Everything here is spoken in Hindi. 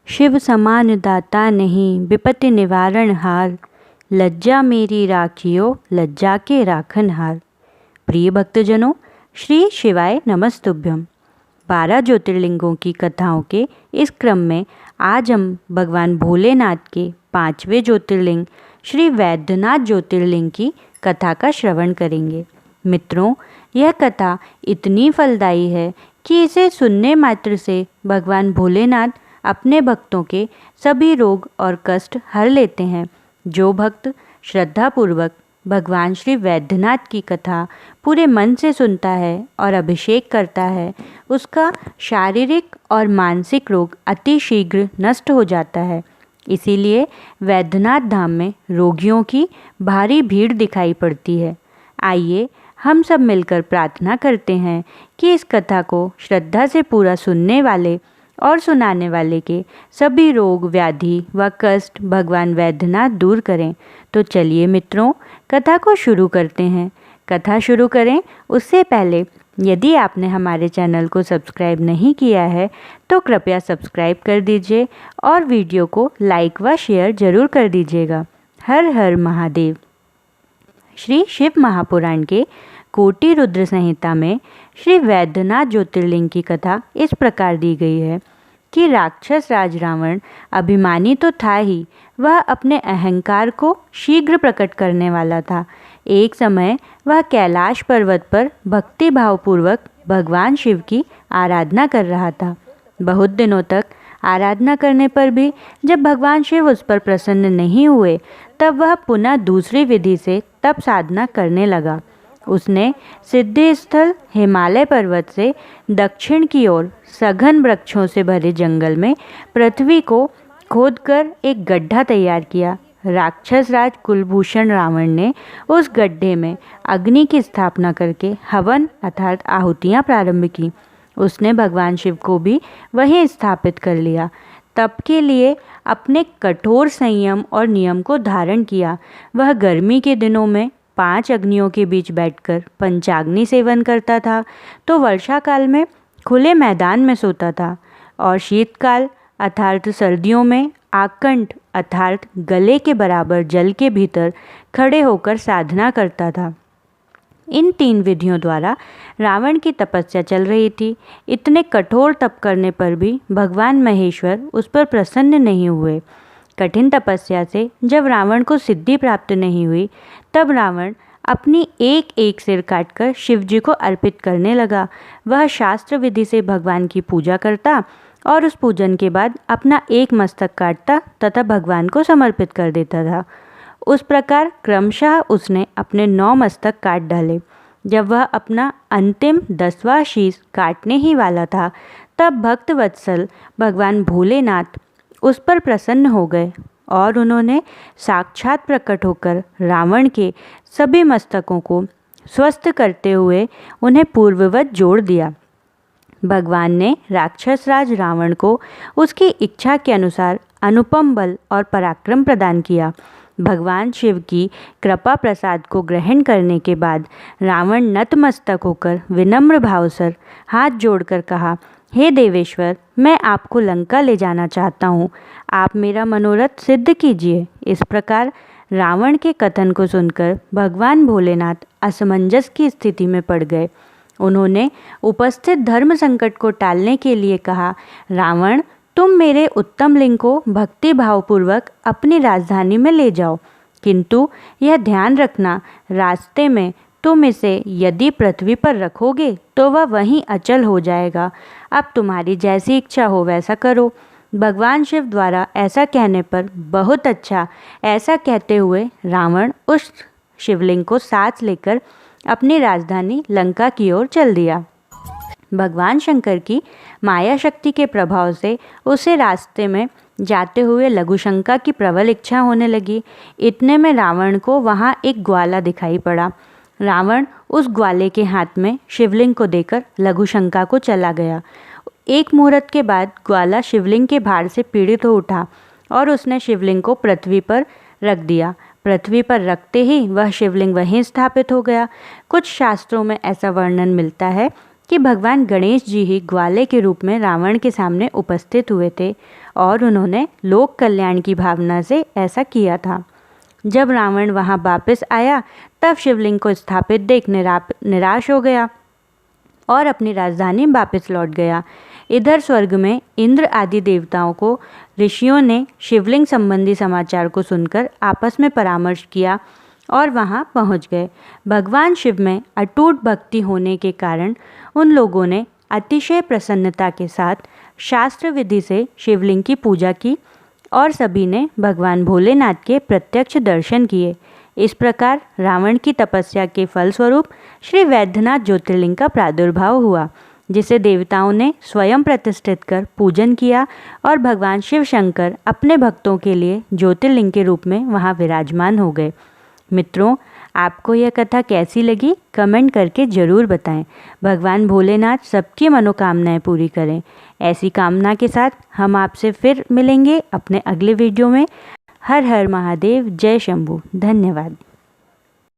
शिव समान दाता नहीं विपत्ति निवारण हार, लज्जा मेरी राखियो लज्जा के राखन हार। प्रिय भक्तजनों, श्री शिवाय नमस्तुभ्यम। 12 ज्योतिर्लिंगों की कथाओं के इस क्रम में आज हम भगवान भोलेनाथ के 5वें ज्योतिर्लिंग श्री वैद्यनाथ ज्योतिर्लिंग की कथा का श्रवण करेंगे। मित्रों, यह कथा इतनी फलदायी है कि इसे सुनने मात्र से भगवान भोलेनाथ अपने भक्तों के सभी रोग और कष्ट हर लेते हैं। जो भक्त श्रद्धापूर्वक भगवान श्री वैद्यनाथ की कथा पूरे मन से सुनता है और अभिषेक करता है, उसका शारीरिक और मानसिक रोग अति शीघ्र नष्ट हो जाता है। इसीलिए वैद्यनाथ धाम में रोगियों की भारी भीड़ दिखाई पड़ती है। आइए हम सब मिलकर प्रार्थना करते हैं कि इस कथा को श्रद्धा से पूरा सुनने वाले और सुनाने वाले के सभी रोग व्याधि व कष्ट भगवान वैद्यनाथ दूर करें। तो चलिए मित्रों, कथा को शुरू करते हैं। कथा शुरू करें उससे पहले यदि आपने हमारे चैनल को सब्सक्राइब नहीं किया है तो कृपया सब्सक्राइब कर दीजिए और वीडियो को लाइक व शेयर जरूर कर दीजिएगा। हर हर महादेव। श्री शिव महापुराण के कोटि रुद्र संहिता में श्री वैद्यनाथ ज्योतिर्लिंग की कथा इस प्रकार दी गई है कि राक्षस राज रावण अभिमानी तो था ही, वह अपने अहंकार को शीघ्र प्रकट करने वाला था। एक समय वह कैलाश पर्वत पर भक्ति भावपूर्वक भगवान शिव की आराधना कर रहा था। बहुत दिनों तक आराधना करने पर भी जब भगवान शिव उस पर प्रसन्न नहीं हुए, तब वह पुनः दूसरी विधि से तप साधना करने लगा। उसने सिद्धि स्थल हिमालय पर्वत से दक्षिण की ओर सघन वृक्षों से भरे जंगल में पृथ्वी को खोदकर एक गड्ढा तैयार किया। राक्षस राज कुलभूषण रावण ने उस गड्ढे में अग्नि की स्थापना करके हवन अर्थात आहुतियाँ प्रारंभ की। उसने भगवान शिव को भी वहीं स्थापित कर लिया। तप के लिए अपने कठोर संयम और नियम को धारण किया। वह गर्मी के दिनों में 5 अग्नियों के बीच बैठकर पंचाग्नि सेवन करता था, तो वर्षा काल में खुले मैदान में सोता था और शीतकाल अर्थात सर्दियों में आकंठ अर्थात गले के बराबर जल के भीतर खड़े होकर साधना करता था। इन 3 विधियों द्वारा रावण की तपस्या चल रही थी। इतने कठोर तप करने पर भी भगवान महेश्वर उस पर प्रसन्न नहीं हुए। कठिन तपस्या से जब रावण को सिद्धि प्राप्त नहीं हुई, तब रावण अपनी एक एक सिर काटकर शिव जी को अर्पित करने लगा। वह शास्त्र विधि से भगवान की पूजा करता और उस पूजन के बाद अपना एक मस्तक काटता तथा भगवान को समर्पित कर देता था। उस प्रकार क्रमशः उसने अपने 9 मस्तक काट डाले। जब वह अपना अंतिम 10वां शीश काटने ही वाला था, तब भक्त वत्सल भगवान भोलेनाथ उस पर प्रसन्न हो गए और उन्होंने साक्षात प्रकट होकर रावण के सभी मस्तकों को स्वस्थ करते हुए उन्हें पूर्ववत जोड़ दिया। भगवान ने राक्षस राज रावण को उसकी इच्छा के अनुसार अनुपम बल और पराक्रम प्रदान किया। भगवान शिव की कृपा प्रसाद को ग्रहण करने के बाद रावण नतमस्तक होकर विनम्र भाव से हाथ जोड़कर कहा, हे देवेश्वर, मैं आपको लंका ले जाना चाहता हूँ, आप मेरा मनोरथ सिद्ध कीजिए। इस प्रकार रावण के कथन को सुनकर भगवान भोलेनाथ असमंजस की स्थिति में पड़ गए। उन्होंने उपस्थित धर्म संकट को टालने के लिए कहा, रावण, तुम मेरे उत्तम लिंग को भक्ति भावपूर्वक अपनी राजधानी में ले जाओ, किंतु यह ध्यान रखना, रास्ते में तुम इसे यदि पृथ्वी पर रखोगे तो वह वहीं अचल हो जाएगा। अब तुम्हारी जैसी इच्छा हो वैसा करो। भगवान शिव द्वारा ऐसा कहने पर बहुत अच्छा, ऐसा कहते हुए रावण उस शिवलिंग को साथ लेकर अपनी राजधानी लंका की ओर चल दिया। भगवान शंकर की माया शक्ति के प्रभाव से उसे रास्ते में जाते हुए लघुशंका की प्रबल इच्छा होने लगी। इतने में रावण को वहाँ एक ग्वाला दिखाई पड़ा। रावण उस ग्वाले के हाथ में शिवलिंग को देकर लघुशंका को चला गया। एक मुहूर्त के बाद ग्वाला शिवलिंग के भार से पीड़ित हो उठा और उसने शिवलिंग को पृथ्वी पर रख दिया। पृथ्वी पर रखते ही वह शिवलिंग वहीं स्थापित हो गया। कुछ शास्त्रों में ऐसा वर्णन मिलता है कि भगवान गणेश जी ही ग्वाले के रूप में रावण के सामने उपस्थित हुए थे और उन्होंने लोक कल्याण की भावना से ऐसा किया था। जब रावण वहां वापस आया तब शिवलिंग को स्थापित देख निराश हो गया और अपनी राजधानी वापस लौट गया। इधर स्वर्ग में इंद्र आदि देवताओं को ऋषियों ने शिवलिंग संबंधी समाचार को सुनकर आपस में परामर्श किया और वहां पहुंच गए। भगवान शिव में अटूट भक्ति होने के कारण उन लोगों ने अतिशय प्रसन्नता के साथ शास्त्र विधि से शिवलिंग की पूजा की और सभी ने भगवान भोलेनाथ के प्रत्यक्ष दर्शन किए। इस प्रकार रावण की तपस्या के फलस्वरूप श्री वैद्यनाथ ज्योतिर्लिंग का प्रादुर्भाव हुआ, जिसे देवताओं ने स्वयं प्रतिष्ठित कर पूजन किया और भगवान शिव शंकर अपने भक्तों के लिए ज्योतिर्लिंग के रूप में वहां विराजमान हो गए। मित्रों, आपको यह कथा कैसी लगी कमेंट करके ज़रूर बताएं। भगवान भोलेनाथ सबकी मनोकामनाएं पूरी करें। ऐसी कामना के साथ हम आपसे फिर मिलेंगे अपने अगले वीडियो में। हर हर महादेव, जय शंभू। धन्यवाद।